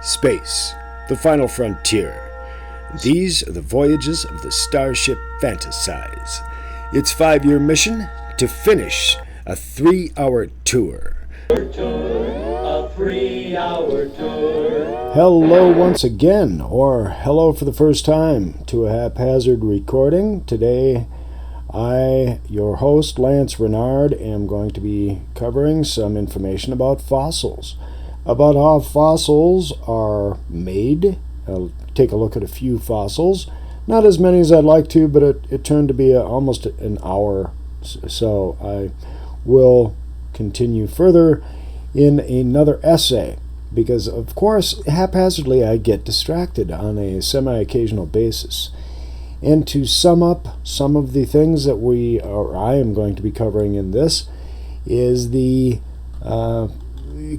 Space, the final frontier. These are the voyages of the starship Fantasize. Its 5-year mission to finish a 3-hour tour. A 3-hour tour. Hello once again, or hello for the first time to a haphazard recording. Today, I, your host, Lance Reynard, am going to be covering some information about fossils. About how fossils are made. I'll take a look at a few fossils. Not as many as I'd like to, but it turned to be almost an hour. So I will continue further in another essay. Because, of course, haphazardly I get distracted on a semi-occasional basis. And to sum up some of the things that I am going to be covering in this is the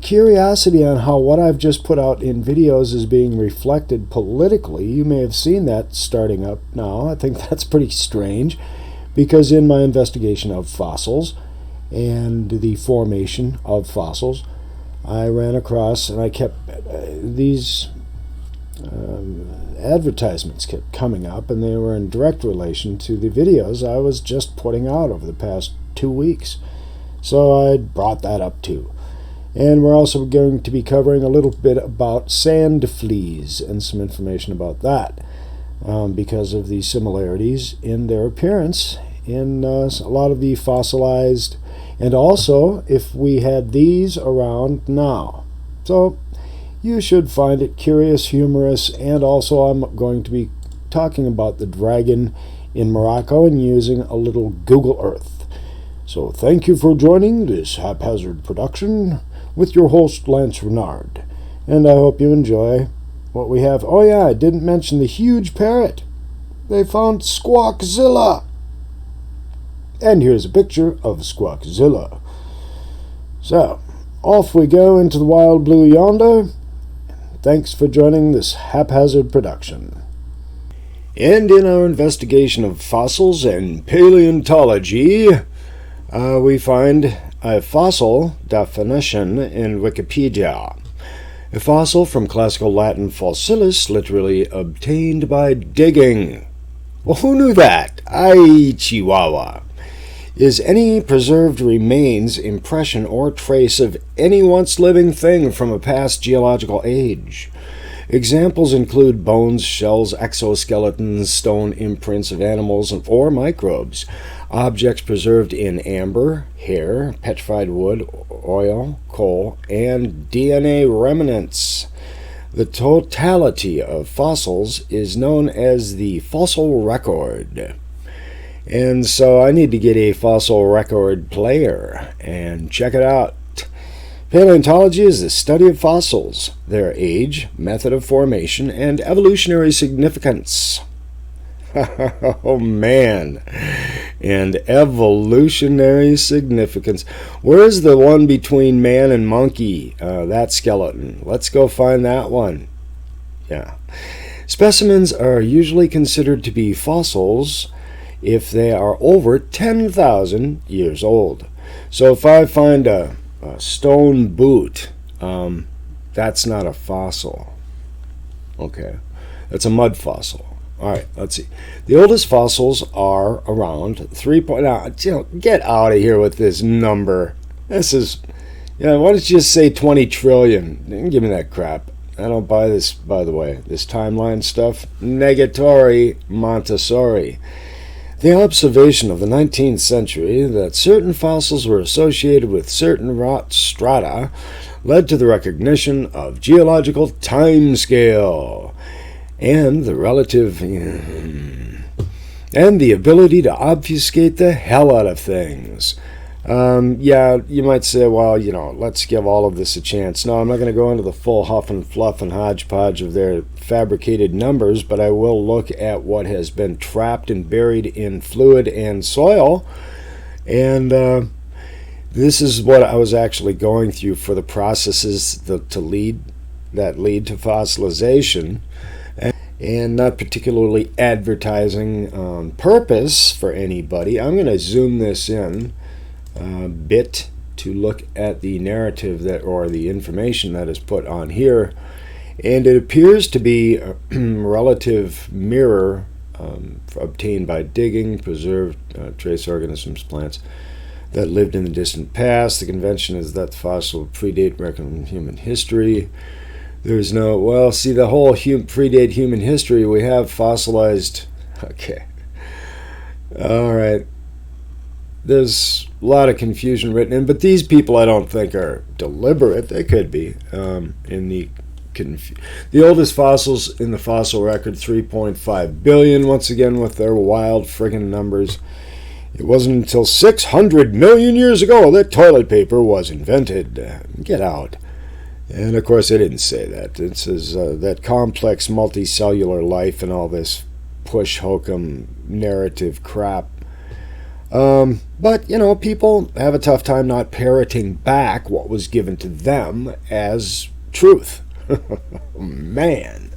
curiosity on how what I've just put out in videos is being reflected politically. You may have seen that starting up now. I think that's pretty strange because in my investigation of fossils and the formation of fossils, I ran across, and I kept these advertisements kept coming up, and they were in direct relation to the videos I was just putting out over the past 2 weeks. So I brought that up too. And we're also going to be covering a little bit about sand fleas and some information about that because of the similarities in their appearance in a lot of the fossilized, and also if we had these around now. So you should find it curious, humorous, and also I'm going to be talking about the dragon in Morocco and using a little Google Earth. So thank you for joining this haphazard production with your host Lance Reynard, and I hope you enjoy what we have. Oh yeah, I didn't mention the huge parrot. They found Squawkzilla. And here's a picture of Squawkzilla. So, off we go into the wild blue yonder. Thanks for joining this haphazard production. And in our investigation of fossils and paleontology, we find a fossil definition in Wikipedia. A fossil from classical Latin fossilis, literally obtained by digging. Well, who knew that? Ay, Chihuahua. Is any preserved remains, impression, or trace of any once living thing from a past geological age. Examples include bones, shells, exoskeletons, stone imprints of animals or microbes, objects preserved in amber, hair, petrified wood, oil, coal, and DNA remnants. The totality of fossils is known as the fossil record. And so I need to get a fossil record player and check it out. Paleontology is the study of fossils, their age, method of formation, and evolutionary significance. Oh man, and evolutionary significance. Where's the one between man and monkey? That skeleton. Let's go find that one. Yeah. Specimens are usually considered to be fossils if they are over 10,000 years old. So if I find a stone boot, that's not a fossil. Okay, that's a mud fossil. All right, let's see. The oldest fossils are around 3. Get out of here with this number. This is, why don't you just say 20 trillion? Give me that crap. I don't buy this, by the way. This timeline stuff. Negatory Montessori. The observation of the 19th century that certain fossils were associated with certain rock strata led to the recognition of geological timescale and the relative and the ability to obfuscate the hell out of things. You might say, well, let's give all of this a chance. No, I'm not going to go into the full huff and fluff and hodgepodge of their fabricated numbers, but I will look at what has been trapped and buried in fluid and soil. And this is what I was actually going through for the processes that lead to fossilization, and not particularly advertising on purpose for anybody. I'm going to zoom this in bit to look at the narrative or the information that is put on here And it appears to be a relative mirror obtained by digging preserved trace organisms, plants that lived in the distant past. The convention is that the fossil predate reckoned human history. There's no, well, see, the whole predate human history, we have fossilized, okay. All right. There's a lot of confusion written in, but these people I don't think are deliberate. They could be. The oldest fossils in the fossil record, 3.5 billion, once again with their wild friggin' numbers. It wasn't until 600 million years ago that toilet paper was invented. Get out. And of course, they didn't say that. It says that complex multicellular life and all this push hokum narrative crap. But, you know, people have a tough time not parroting back what was given to them as truth. Man.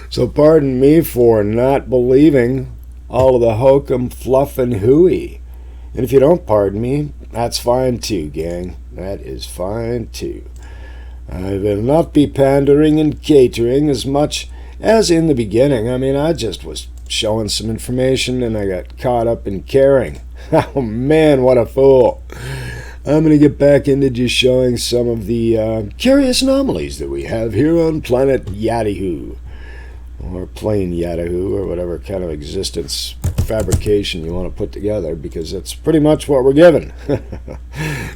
So pardon me for not believing all of the hokum, fluff, and hooey. And if you don't pardon me, that's fine too, gang. That is fine too. I will not be pandering and catering as much as in the beginning. I mean, I just was showing some information and I got caught up in caring. Oh man, what a fool. I'm going to get back into just showing some of the curious anomalies that we have here on planet Yadihu. Or plain Yadihu, or whatever kind of existence fabrication you want to put together, because that's pretty much what we're given.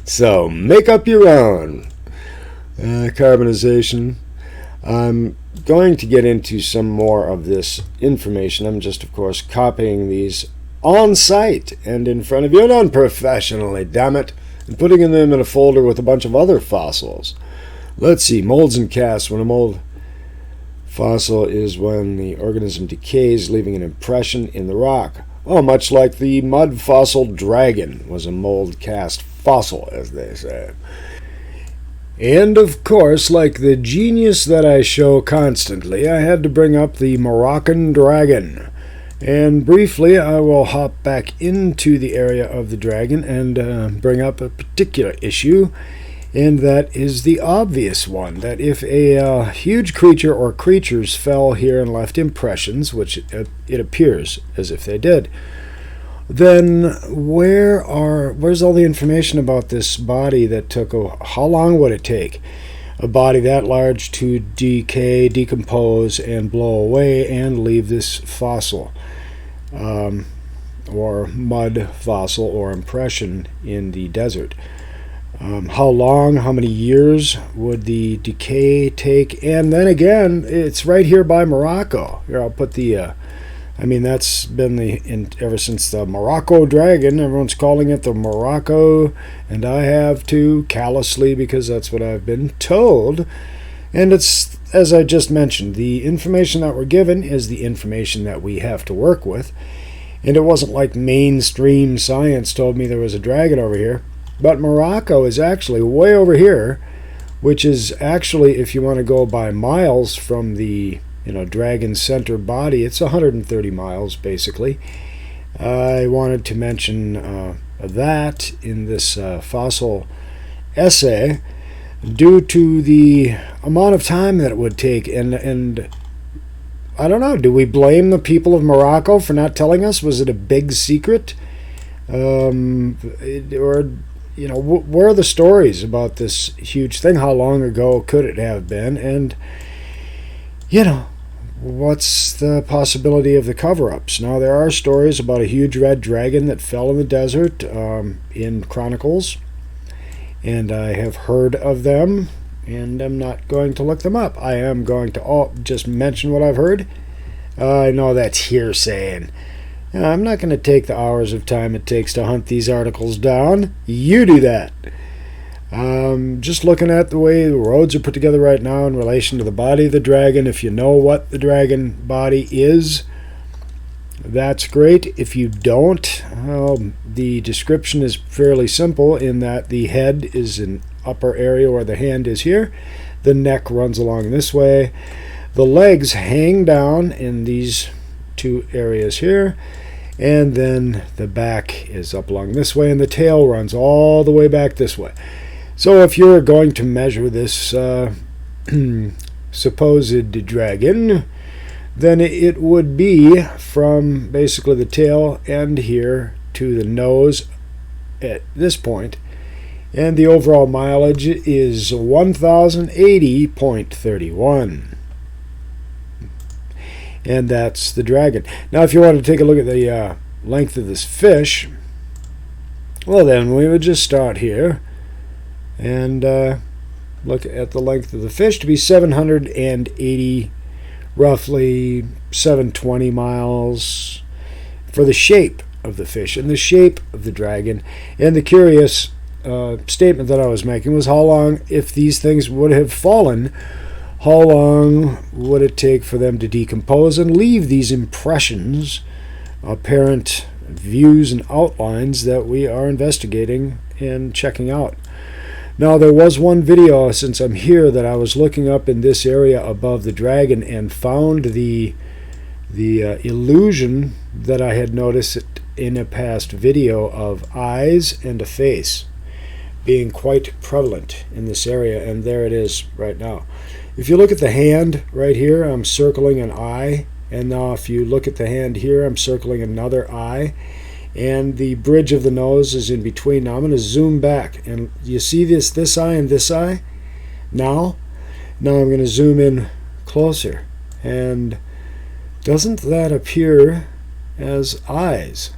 So, make up your own. Carbonization. I'm going to get into some more of this information. I'm just, of course, copying these on site and in front of you, and unprofessionally, damn it, and putting them in a folder with a bunch of other fossils. Let's see, molds and casts. When a mold fossil is when the organism decays, leaving an impression in the rock. Oh, much like the mud fossil dragon was a mold cast fossil, as they say. And, of course, like the genius that I show constantly, I had to bring up the Moroccan Dragon. And briefly, I will hop back into the area of the dragon and bring up a particular issue, and that is the obvious one, that if a huge creature or creatures fell here and left impressions, which it appears as if they did, then where's all the information about this body that took, how long would it take a body that large to decay, decompose, and blow away and leave this fossil, or mud fossil or impression in the desert? How long, how many years would the decay take? And then again, it's right here by Morocco. Here, I'll put the, that's been ever since the Morocco Dragon. Everyone's calling it the Morocco, and I have to, callously, because that's what I've been told. And it's, as I just mentioned, the information that we're given is the information that we have to work with. And it wasn't like mainstream science told me there was a dragon over here. But Morocco is actually way over here, which is actually, if you want to go by miles from the dragon center body, it's 130 miles basically. I wanted to mention that in this fossil essay due to the amount of time that it would take, and I don't know, do we blame the people of Morocco for not telling us? Was it a big secret? Where are the stories about this huge thing? How long ago could it have been? And, what's the possibility of the cover-ups? Now, there are stories about a huge red dragon that fell in the desert in Chronicles, and I have heard of them, and I'm not going to look them up. I am going to just mention what I've heard. I know that's hearsay, and I'm not going to take the hours of time it takes to hunt these articles down. You do that. Just looking at the way the roads are put together right now in relation to the body of the dragon. If you know what the dragon body is, that's great. If you don't, the description is fairly simple in that the head is an upper area where the hand is here. The neck runs along this way. The legs hang down in these two areas here. And then the back is up along this way, and the tail runs all the way back this way. So if you're going to measure this supposed dragon, then it would be from basically the tail end here to the nose at this point. And the overall mileage is 1080.31. And that's the dragon. Now, if you want to take a look at the length of this fish, well, then we would just start here and look at the length of the fish to be 780, roughly 720 miles for the shape of the fish and the shape of the dragon. And the curious statement that I was making was how long, if these things would have fallen, how long would it take for them to decompose and leave these impressions, apparent views and outlines that we are investigating and checking out. Now, there was one video, since I'm here, that I was looking up in this area above the dragon and found the illusion that I had noticed in a past video of eyes and a face being quite prevalent in this area, and there it is right now. If you look at the hand right here, I'm circling an eye, and now if you look at the hand here, I'm circling another eye, and the bridge of the nose is in between. Now I'm going to zoom back, and you see this eye and this eye? Now I'm going to zoom in closer, and doesn't that appear as eyes?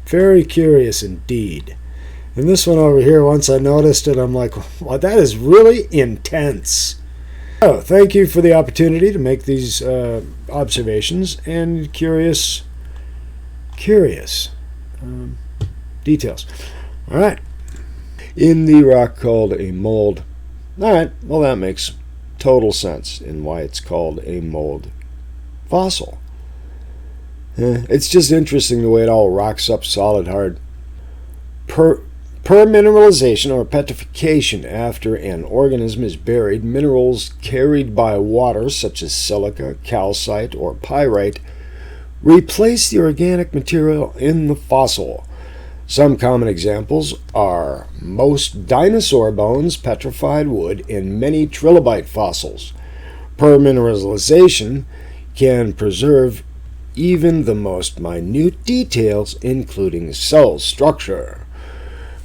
Very curious indeed. And this one over here, once I noticed it, I'm like, wow, that is really intense. So, thank you for the opportunity to make these observations and curious details. All right. In the rock called a mold. All right. Well, that makes total sense in why it's called a mold fossil. It's just interesting the way it all rocks up solid hard. Per mineralization or petrification, after an organism is buried, minerals carried by water such as silica, calcite, or pyrite replace the organic material in the fossil. Some common examples are most dinosaur bones, petrified wood, and many trilobite fossils. Per mineralization can preserve even the most minute details, including cell structure.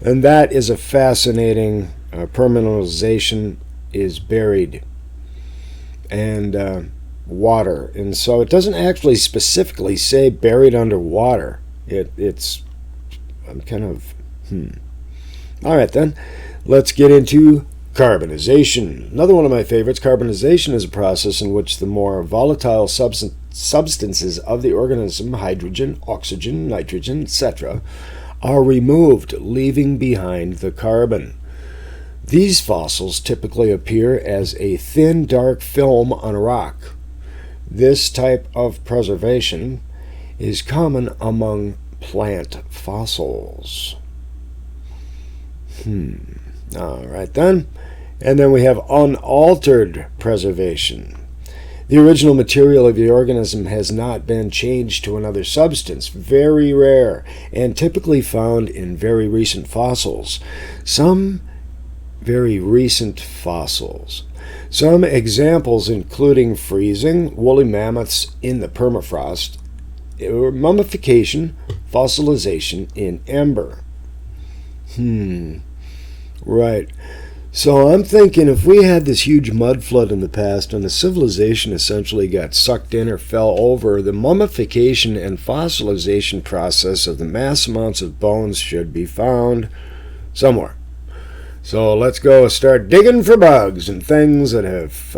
And that is a fascinating, permineralization is buried and water. And so it doesn't actually specifically say buried underwater. I'm kind of, All right then, let's get into carbonization. Another one of my favorites. Carbonization is a process in which the more volatile substances of the organism, hydrogen, oxygen, nitrogen, etc., are removed, leaving behind the carbon. These fossils typically appear as a thin, dark film on rock. This type of preservation is common among plant fossils. All right then. And then we have unaltered preservation. The original material of the organism has not been changed to another substance, very rare, and typically found in very recent fossils. Some examples including freezing, woolly mammoths in the permafrost, or mummification, fossilization in amber. Right. So I'm thinking if we had this huge mud flood in the past and the civilization essentially got sucked in or fell over, the mummification and fossilization process of the mass amounts of bones should be found somewhere. So let's go start digging for bugs and things that have,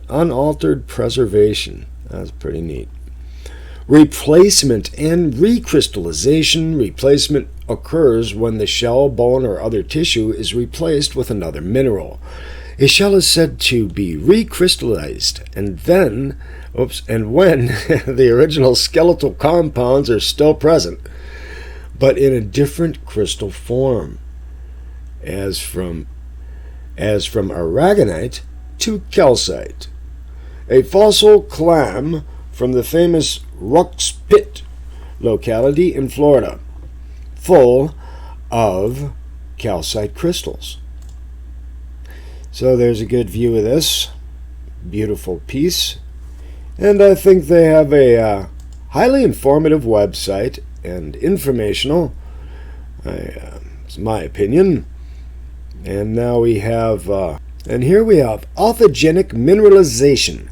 unaltered preservation. That's pretty neat. Replacement and recrystallization. Replacement occurs when the shell, bone, or other tissue is replaced with another mineral. A shell is said to be recrystallized, and when the original skeletal compounds are still present, but in a different crystal form, as from aragonite to calcite. A fossil clam from the famous Rock's Pit locality in Florida, full of calcite crystals. So there's a good view of this beautiful piece. And I think they have a highly informative website and informational. It's my opinion. And now we have, and here we have orthogenic mineralization,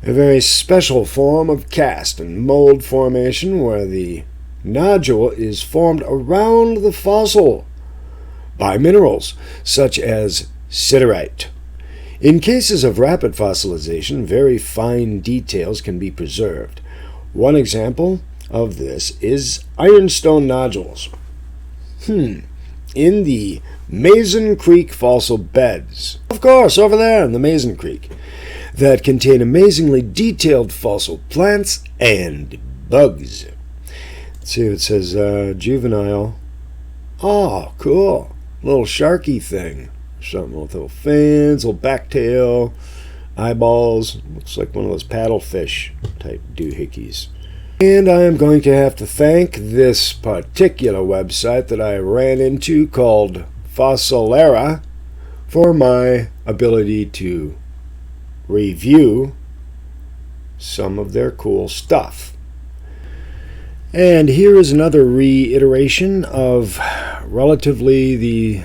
a very special form of cast and mold formation where the nodule is formed around the fossil by minerals such as siderite. In cases of rapid fossilization, very fine details can be preserved. One example of this is ironstone nodules. In the Mason Creek fossil beds. Of course, over there in the Mason Creek. That contain amazingly detailed fossil plants and bugs. Let's see, it says juvenile. Oh, cool. Little sharky thing. Something with little fins, little back tail, eyeballs. Looks like one of those paddlefish type doohickeys. And I am going to have to thank this particular website that I ran into called Fossilera for my ability to review some of their cool stuff. And here is another reiteration of relatively the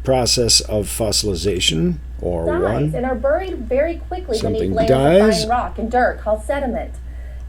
process of fossilization, or dies and are buried very quickly something beneath layers dies. of fine rock and dirt called sediment.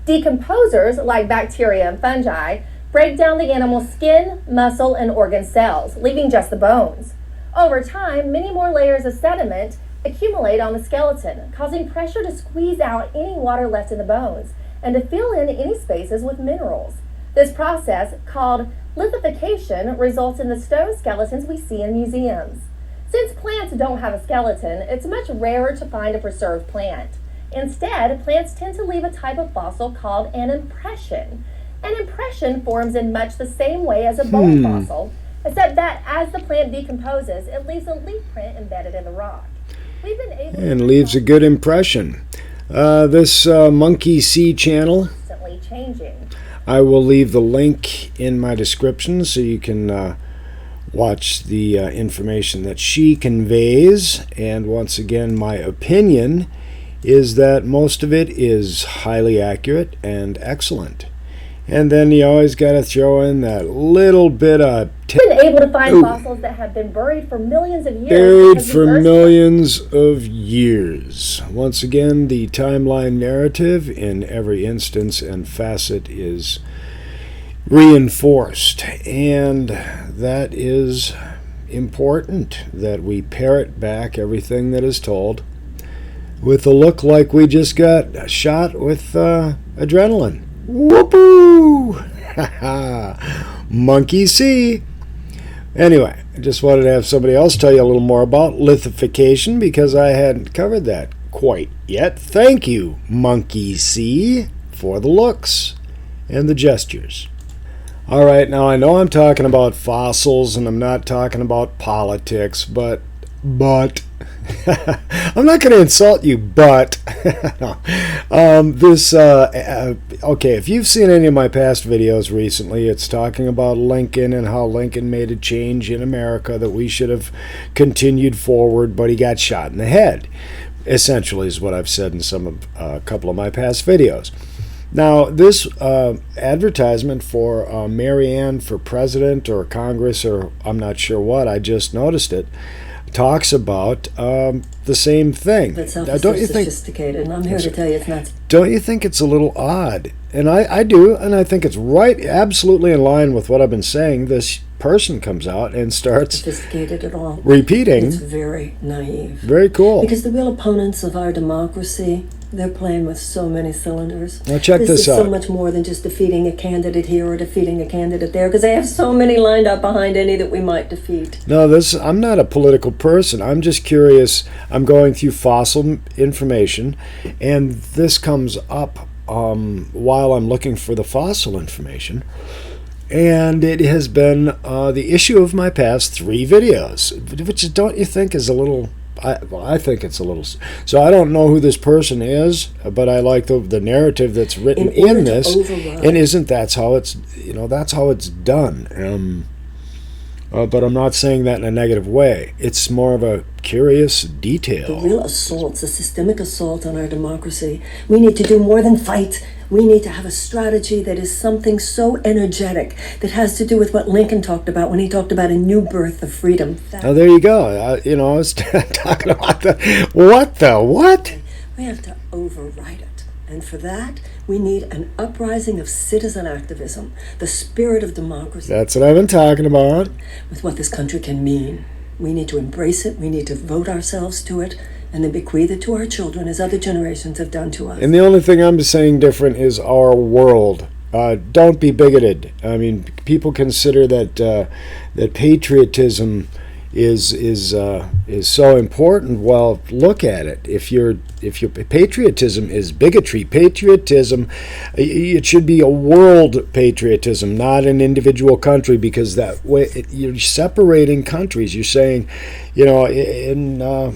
Decomposers, like bacteria and fungi, break down the animal's skin, muscle, and organ cells, leaving just the bones. Over time, many more layers of sediment accumulate on the skeleton, causing pressure to squeeze out any water left in the bones and to fill in any spaces with minerals. This process, called lithification, results in the stone skeletons we see in museums. Since plants don't have a skeleton, it's much rarer to find a preserved plant. Instead, plants tend to leave a type of fossil called an impression. An impression forms in much the same way as a bone fossil, except that as the plant decomposes, it leaves a leaf print embedded in the rock. We've been able And leaves a good impression. This Monkey See channel, constantly changing. I will leave the link in my description so you can watch the information that she conveys. And once again, my opinion is that most of it is highly accurate and excellent. And then you always got to throw in that little bit of We've been able to find fossils that have been buried for millions of years. buried because for the Earth's millions of years. Once again, the timeline narrative in every instance and facet is reinforced, and that is important, that we parrot back everything that is told with a look like we just got shot with adrenaline. Whoopoo! Monkey see. Anyway, I just wanted to have somebody else tell you a little more about lithification because I hadn't covered that quite yet. Thank you, Monkey see, for the looks and the gestures. All right, now I know I'm talking about fossils and I'm not talking about politics, but I'm not going to insult you, but okay, if you've seen any of my past videos recently, it's talking about Lincoln and how Lincoln made a change in America that we should have continued forward, but he got shot in the head, essentially is what I've said in a couple of my past videos. Now, this advertisement for Marianne for president or Congress, or I'm not sure what, I just noticed it, talks about the same thing. That self-is so sophisticated, and I'm here to tell you it's not. Don't you think it's a little odd? And I do, and I think it's right, absolutely in line with what I've been saying. This person comes out and starts Sophisticated at all. Repeating. It's very naive. Very cool. Because the real opponents of our democracy, they're playing with so many cylinders. Now check this This is out. so much more than just defeating a candidate here or defeating a candidate there, because they have so many lined up behind any that we might defeat. No, I'm not a political person. I'm just curious. I'm going through fossil information, and this comes up while I'm looking for the fossil information. And it has been the issue of my past 3 videos, which don't you think is a little... I think it's a little... So I don't know who this person is, but I like the narrative that's written in this. And isn't that's how it's, that's how it's done. But I'm not saying that in a negative way. It's more of a curious detail. The real assault's a systemic assault on our democracy. We need to do more than fight. We need to have a strategy that is something so energetic that has to do with what Lincoln talked about when he talked about a new birth of freedom. Oh, there you go. I was talking about what? We have to override it. And for that, we need an uprising of citizen activism, the spirit of democracy. That's what I've been talking about. With what this country can mean. We need to embrace it, we need to vote ourselves to it, and then bequeath it to our children as other generations have done to us. And the only thing I'm saying different is our world. Don't be bigoted. I mean, people consider that patriotism is so important. Well, look at it. If your patriotism is bigotry, patriotism, it should be a world patriotism, not an individual country, because that way you're separating countries. You're saying, in a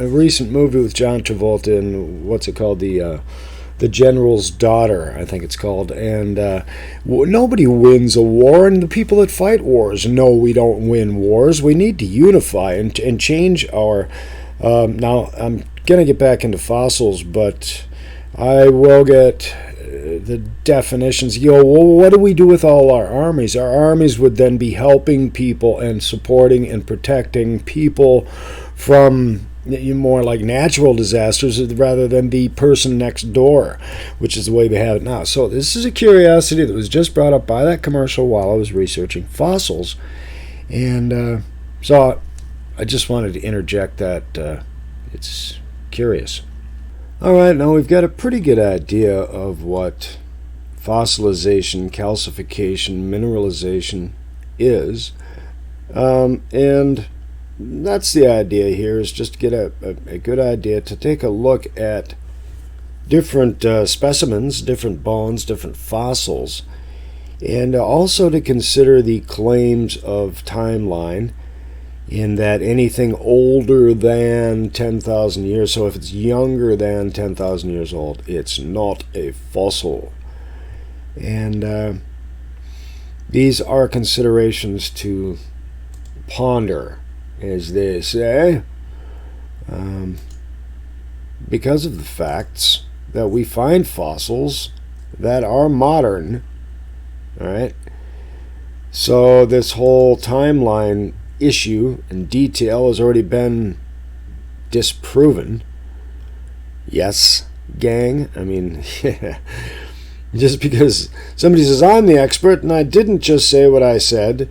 recent movie with John Travolta and what's it called, the General's Daughter, I think it's called, and nobody wins a war, and the people that fight wars know we don't win wars. We need to unify and change our... now, I'm going to get back into fossils, but I will get the definitions. What do we do with all our armies? Our armies would then be helping people and supporting and protecting people from... more like natural disasters rather than the person next door, which is the way we have it now. So this is a curiosity that was just brought up by that commercial while I was researching fossils, and so I just wanted to interject that it's curious. All right, now we've got a pretty good idea of what fossilization, calcification, mineralization is, and that's the idea here, is just to get a good idea, to take a look at different specimens, different bones, different fossils, and also to consider the claims of timeline, in that anything older than 10,000 years, so if it's younger than 10,000 years old, it's not a fossil. And these are considerations to ponder, as they say, because of the facts that we find fossils that are modern. All right, so this whole timeline issue and detail has already been disproven. Yes, gang. I mean, just because somebody says I'm the expert and I didn't just say what I said,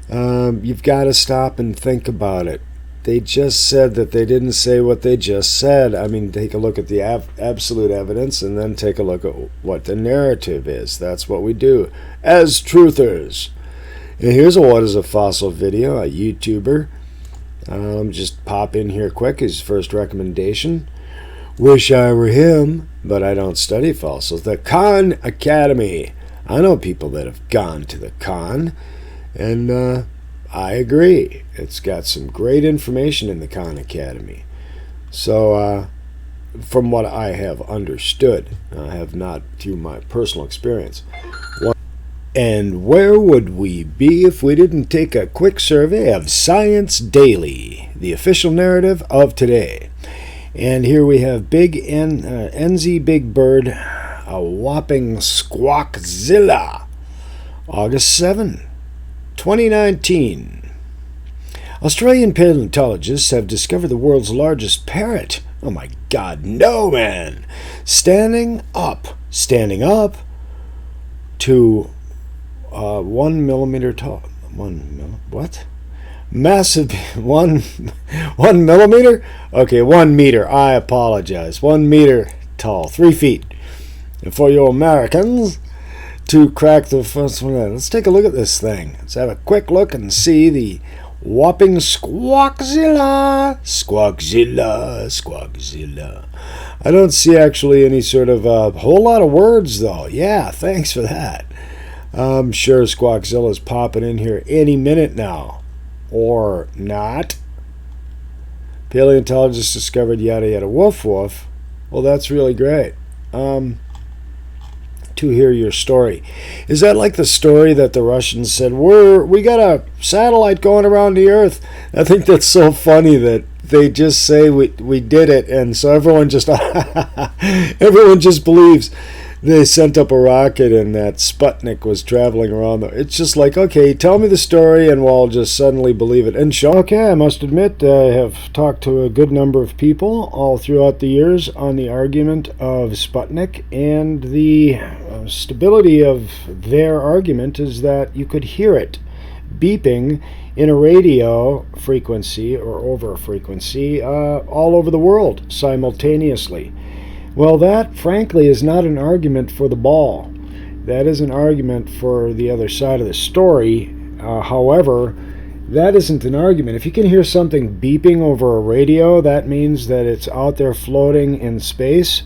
you've got to stop and think about it. They just said that they didn't say what they just said. I mean, take a look at the absolute evidence and then take a look at what the narrative is. That's what we do as truthers. And here's what is a fossil video, a YouTuber. Just pop in here quick, his first recommendation. Wish I were him, but I don't study fossils. The Khan Academy. I know people that have gone to the Khan, and I agree. It's got some great information in the Khan Academy. So, from what I have understood, I have not through my personal experience. And where would we be if we didn't take a quick survey of Science Daily, the official narrative of today? And here we have Big NZ Big Bird, a whopping Squawkzilla, August 7, 2019. Australian paleontologists have discovered the world's largest parrot. Oh my God, no, man! Standing up to 1 millimeter tall. Massive 1 millimeter? Okay, 1 meter. I apologize. 1 meter tall, 3 feet. And for you Americans to crack the first one, let's take a look at this thing. Let's have a quick look and see the whopping Squawkzilla. Squawkzilla. I don't see actually any sort of whole lot of words though. Yeah, thanks for that. I'm sure Squawkzilla's popping in here any minute now. Or not. Paleontologists discovered yada yada woof woof. Well, that's really great. to hear your story. Is that like the story that the Russians said, we got a satellite going around the Earth? I think that's so funny that they just say we did it, and so everyone just everyone just believes they sent up a rocket and that Sputnik was traveling around. It's just like, okay, tell me the story and we'll just suddenly believe it. And okay, I must admit, I have talked to a good number of people all throughout the years on the argument of Sputnik, and the stability of their argument is that you could hear it beeping in a radio frequency or over a frequency all over the world simultaneously. Well, that, frankly, is not an argument for the ball. That is an argument for the other side of the story. However, that isn't an argument. If you can hear something beeping over a radio, that means that it's out there floating in space.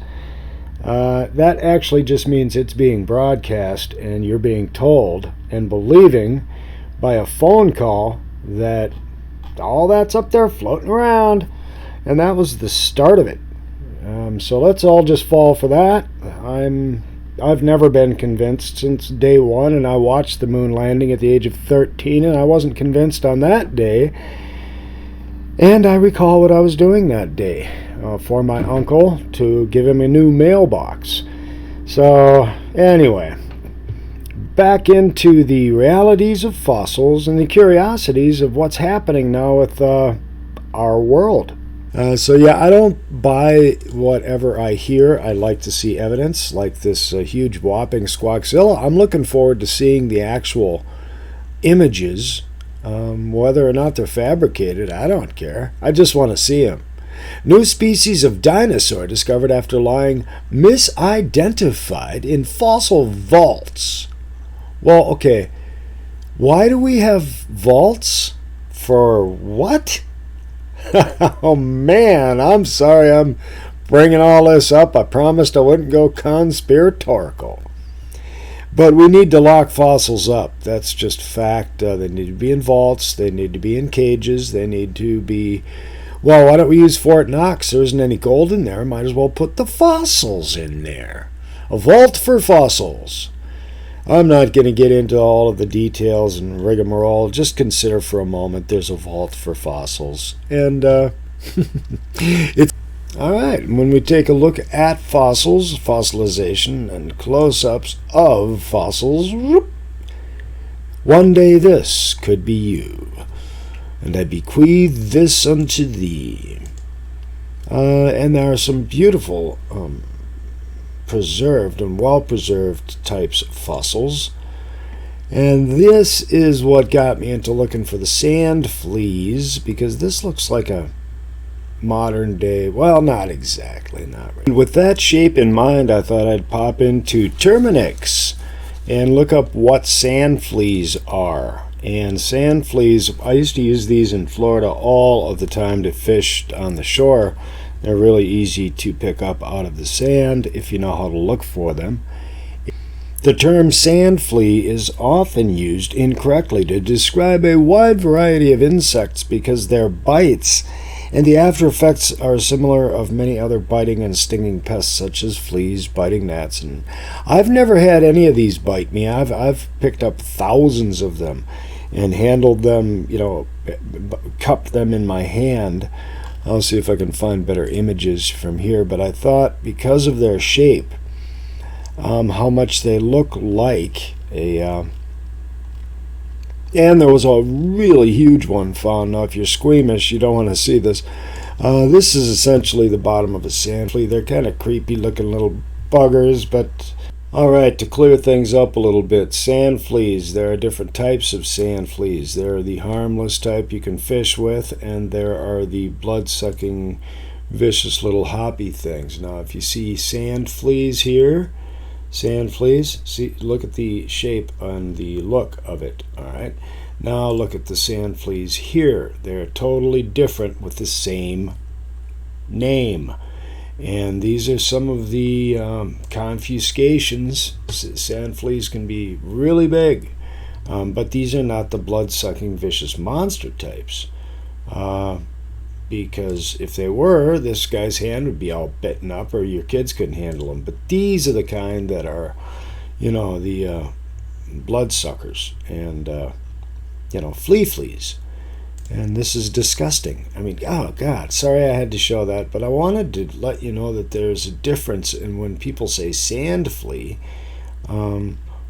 That actually just means it's being broadcast, and you're being told and believing by a phone call that all that's up there floating around. And that was the start of it. So let's all just fall for that. I've never been convinced since day one, and I watched the moon landing at the age of 13, and I wasn't convinced on that day. And I recall what I was doing that day for my uncle to give him a new mailbox. So anyway, back into the realities of fossils and the curiosities of what's happening now with our world. So yeah, I don't buy whatever I hear. I like to see evidence, like this huge whopping Squawkzilla. I'm looking forward to seeing the actual images. Whether or not they're fabricated, I don't care. I just want to see them. New species of dinosaur discovered after lying misidentified in fossil vaults. Well, okay, why do we have vaults? For what? Oh man, I'm sorry I'm bringing all this up. I promised I wouldn't go conspiratorial. But we need to lock fossils up. That's just fact. They need to be in vaults. They need to be in cages. They need to be... Well, why don't we use Fort Knox? There isn't any gold in there. Might as well put the fossils in there. A vault for fossils. I'm not going to get into all of the details and rigmarole. Just consider for a moment there's a vault for fossils. And it's all right. When we take a look at fossils, fossilization, and close-ups of fossils, one day this could be you, and I bequeath this unto thee. And there are some beautiful preserved and well-preserved types of fossils. And this is what got me into looking for the sand fleas, because this looks like a modern day, well, not exactly, not really. With that shape in mind, I thought I'd pop into Terminix and look up what sand fleas are. And sand fleas, I used to use these in Florida all of the time to fish on the shore. They're really easy to pick up out of the sand if you know how to look for them. The term sand flea is often used incorrectly to describe a wide variety of insects because their bites and the after effects are similar of many other biting and stinging pests such as fleas, biting gnats, and I've never had any of these bite me. I've picked up thousands of them and handled them, cupped them in my hand. I'll see if I can find better images from here, but I thought because of their shape, how much they look like a... and there was a really huge one found. Now, if you're squeamish, you don't want to see this. This is essentially the bottom of a sand flea. They're kind of creepy looking little buggers, but... Alright, to clear things up a little bit, sand fleas. There are different types of sand fleas. There are the harmless type you can fish with, and there are the blood-sucking, vicious little hoppy things. Now, if you see sand fleas here, sand fleas, see, look at the shape and the look of it. Alright, now look at the sand fleas here. They're totally different with the same name. And these are some of the confiscations. Sand fleas can be really big, but these are not the blood-sucking vicious monster types. Because if they were, this guy's hand would be all bitten up, or your kids couldn't handle them. But these are the kind that are, the bloodsuckers and, fleas. And this is disgusting. I mean, oh, God, sorry I had to show that, but I wanted to let you know that there's a difference in when people say sand flea,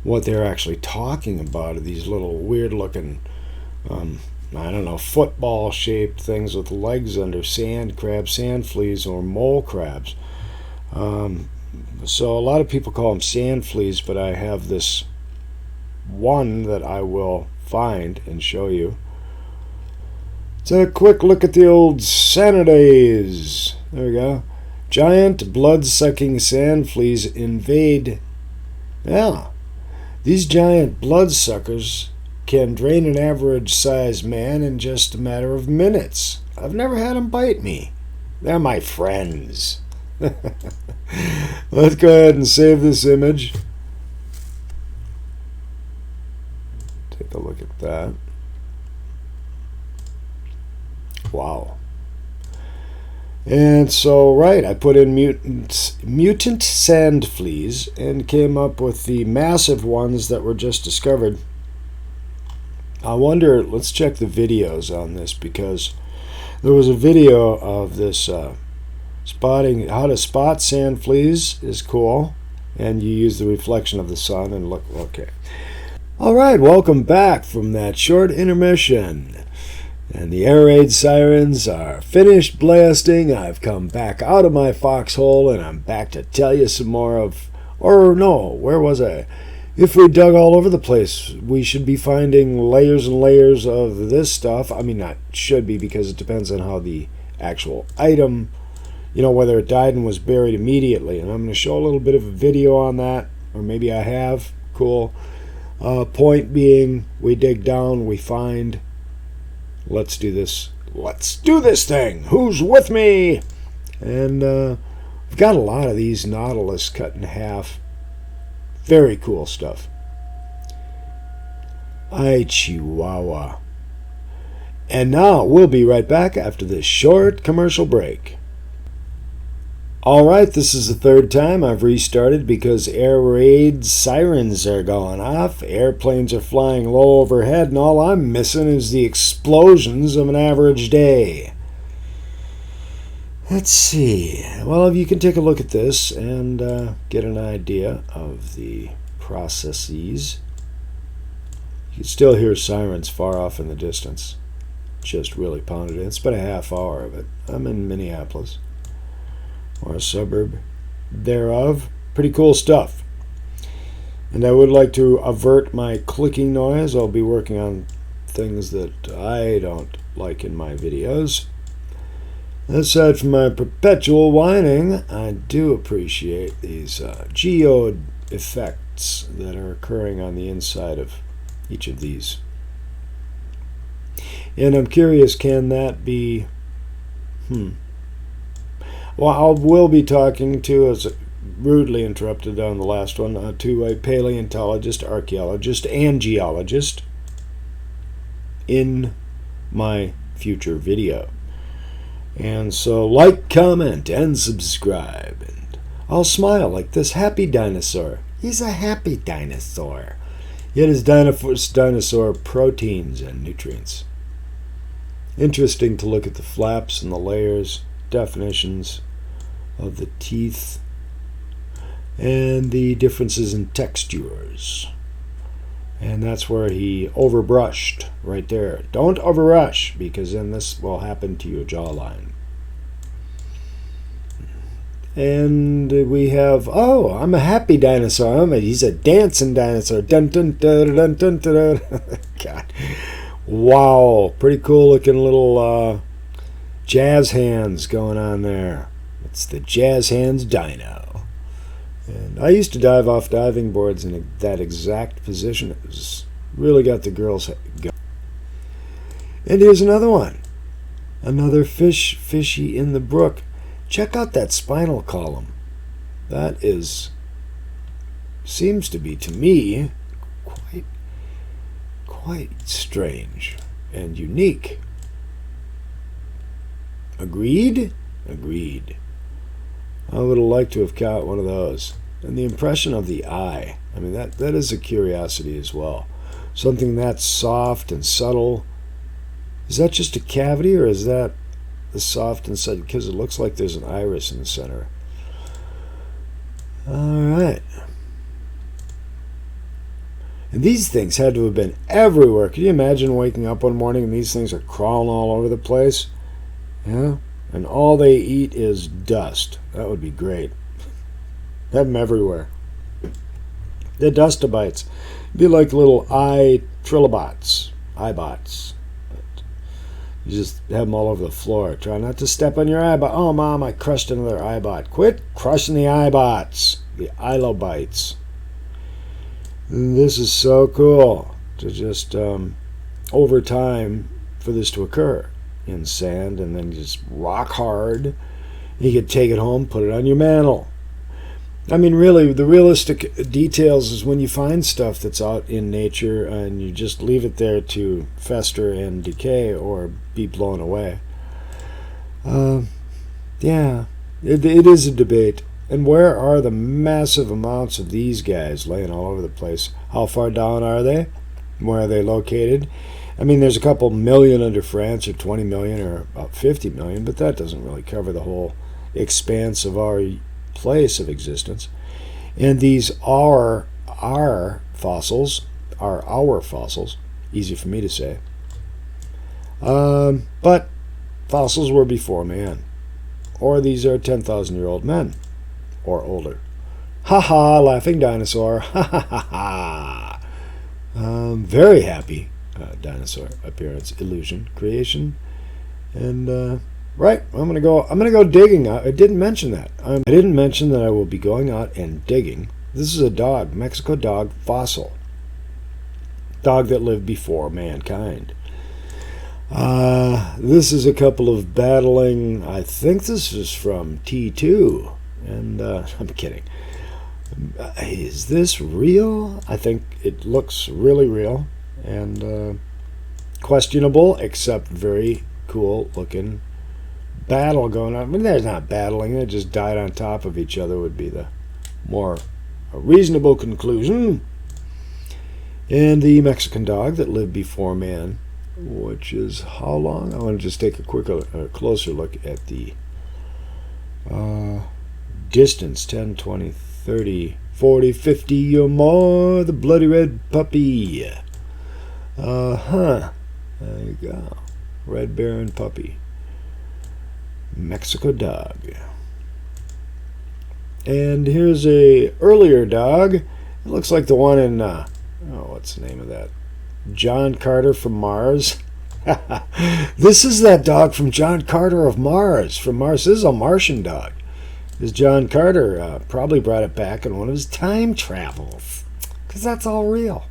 what they're actually talking about are these little weird-looking, football-shaped things with legs under sand crabs, sand fleas, or mole crabs. So a lot of people call them sand fleas, but I have this one that I will find and show you. It's a quick look at the old Sanadays. There we go. Giant blood-sucking sand fleas invade. Yeah. These giant bloodsuckers can drain an average-sized man in just a matter of minutes. I've never had them bite me. They're my friends. Let's go ahead and save this image. Take a look at that. Wow. And so, right, I put in mutant sand fleas and came up with the massive ones that were just discovered. I wonder, let's check the videos on this, because there was a video of this spotting, how to spot sand fleas is cool, and you use the reflection of the sun and look, okay. All right, welcome back from that short intermission. And the air raid sirens are finished blasting. I've come back out of my foxhole, and I'm back to tell you some more of, or no, where was I? If we dug all over the place, we should be finding layers and layers of this stuff. I mean, not should be, because it depends on how the actual item, whether it died and was buried immediately. And I'm going to show a little bit of a video on that, or maybe I have. Cool. Point being, we dig down, we find. Let's do this. Let's do this thing. Who's with me? And we've got a lot of these nautilus cut in half. Very cool stuff. Ay, Chihuahua. And now we'll be right back after this short commercial break. All right, this is the third time I've restarted because air raid sirens are going off. Airplanes are flying low overhead, and all I'm missing is the explosions of an average day. Let's see. Well, if you can take a look at this and get an idea of the processes. You can still hear sirens far off in the distance. Just really pounded in. It's been a half hour of it. I'm in Minneapolis, or a suburb thereof. Pretty cool stuff. And I would like to avert my clicking noise. I'll be working on things that I don't like in my videos. Aside from my perpetual whining, I do appreciate these geode effects that are occurring on the inside of each of these. And I'm curious, can that be... Well, I will be talking to, as rudely interrupted on the last one, to a paleontologist, archaeologist, and geologist in my future video. And so like, comment, and subscribe. And I'll smile like this happy dinosaur. He's a happy dinosaur. Yet his dinosaur proteins and nutrients. Interesting to look at the flaps and the layers, definitions of the teeth, and the differences in textures. And that's where he overbrushed right there. Don't overrush, because then this will happen to your jawline. And we have, oh, I'm a happy dinosaur. He's a dancing dinosaur. Dun, dun, dun, dun, dun, dun, dun. God. Wow. Pretty cool looking little jazz hands going on there. It's the jazz hands dino. And I used to dive off diving boards in that exact position. It was really got the girls going. And here's another one. Another fishy in the brook. Check out that spinal column. That seems to be, to me, quite strange and unique. Agreed? Agreed. I would have liked to have caught one of those. And the impression of the eye, I mean, that is a curiosity as well. Something that's soft and subtle. Is that just a cavity, or is that the soft and subtle? Because it looks like there's an iris in the center. All right. And these things had to have been everywhere. Can you imagine waking up one morning and these things are crawling all over the place? Yeah? And all they eat is dust. That would be great. Have them everywhere. They're dustabites. Be like little trilobots. Eyebots. You just have them all over the floor. Try not to step on your eyebot. Oh, Mom, I crushed another eyebot. Quit crushing the eyebots. The ilobites. This is so cool to just, over time, for this to occur in sand, and then just rock hard. You could take it home, put it on your mantle. I mean, really, the realistic details is when you find stuff that's out in nature and you just leave it there to fester and decay or be blown away. Yeah, it is a debate. And where are the massive amounts of these guys laying all over the place? How far down are they? Where are they located? I mean, there's a couple million under France, or 20 million, or about 50 million, but that doesn't really cover the whole expanse of our place of existence. And these are our fossils, easy for me to say. But fossils were before man. Or these are 10,000-year-old men. Or older. Ha ha, laughing dinosaur. Ha ha ha ha. Very happy dinosaur appearance, illusion, creation. And right, I'm gonna go digging. I didn't mention that. I didn't mention that I will be going out and digging. This is a dog, Mexico dog fossil. Dog that lived before mankind. This is a couple of battling. I think this is from T2. And I'm kidding. Is this real? I think it looks really real and questionable, except very cool looking battle going on. I mean, there's not battling, they just died on top of each other would be the more reasonable conclusion. And the Mexican dog that lived before man, which is how long? I want to just take a closer look at the distance, 10, 20, 30, 40, 50 or more. The bloody red puppy. There you go. Red Baron puppy. Mexico dog. And here's a earlier dog. It looks like the one in, what's the name of that? John Carter from Mars. This is that dog from John Carter of Mars. From Mars. This is a Martian dog. This John Carter probably brought it back in one of his time travels. Because that's all real.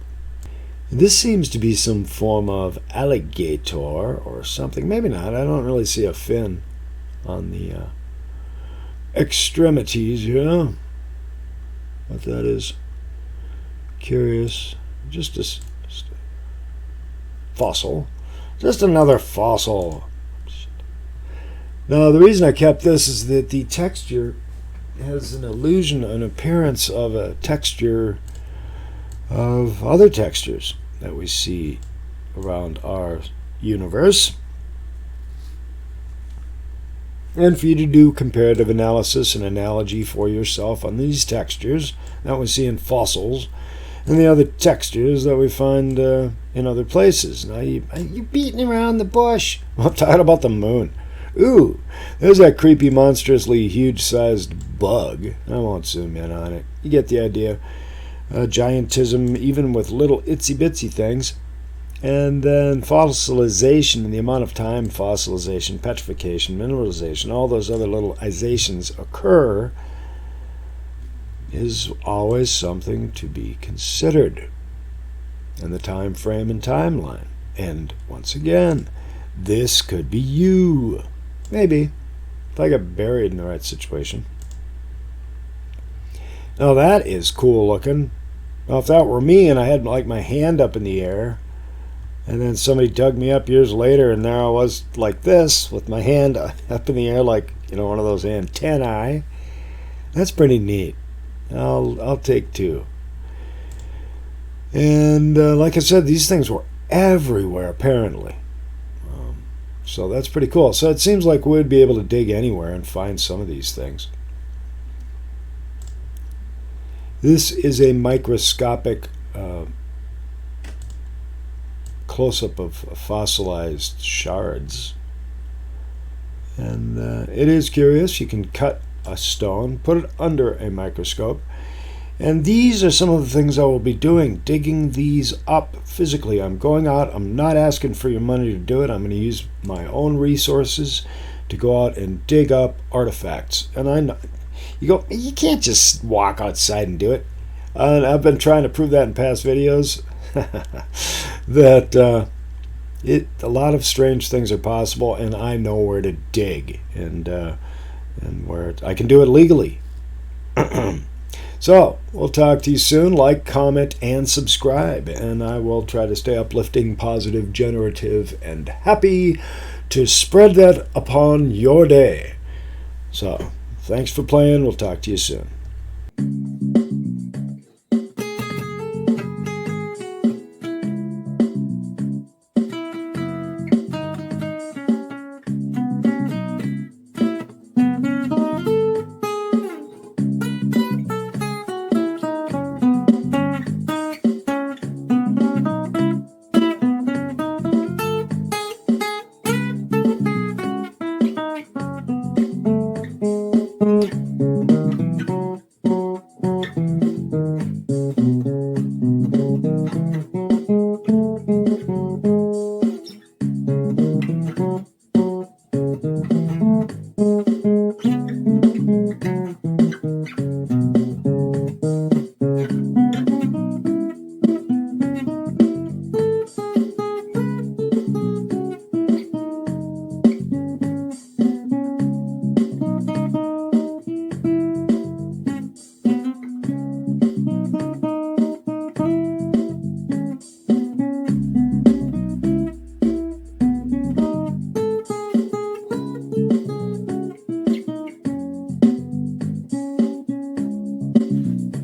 This seems to be some form of alligator or something. Maybe not. I don't really see a fin on the extremities here. But that is curious. Just a fossil. Just another fossil. Now, the reason I kept this is that the texture has an illusion, an appearance of a texture of other textures that we see around our universe. And for you to do comparative analysis and analogy for yourself on these textures that we see in fossils and the other textures that we find in other places. Now, you're beating around the bush. I'm talking about the moon. Ooh, there's that creepy, monstrously huge-sized bug. I won't zoom in on it. You get the idea. Giantism, even with little itsy-bitsy things. And then fossilization, and the amount of time fossilization, petrification, mineralization, all those other little izations occur is always something to be considered. And the time frame and timeline. And once again, this could be you. Maybe, if I got buried in the right situation. Now that is cool looking. Now if that were me and I had like my hand up in the air, and then somebody dug me up years later and there I was like this, with my hand up in the air like, one of those antennae, that's pretty neat. I'll take 2. And like I said, these things were everywhere apparently. So that's pretty cool. So it seems like we'd be able to dig anywhere and find some of these things. This is a microscopic close-up of fossilized shards. And it is curious. You can cut a stone, put it under a microscope. And these are some of the things I will be doing, digging these up physically. I'm going out. I'm not asking for your money to do it. I'm going to use my own resources to go out and dig up artifacts. And I know, you can't just walk outside and do it. And I've been trying to prove that in past videos, that a lot of strange things are possible, and I know where to dig, and where I can do it legally. So, we'll talk to you soon. Like, comment, and subscribe. And I will try to stay uplifting, positive, generative, and happy to spread that upon your day. So, thanks for playing. We'll talk to you soon.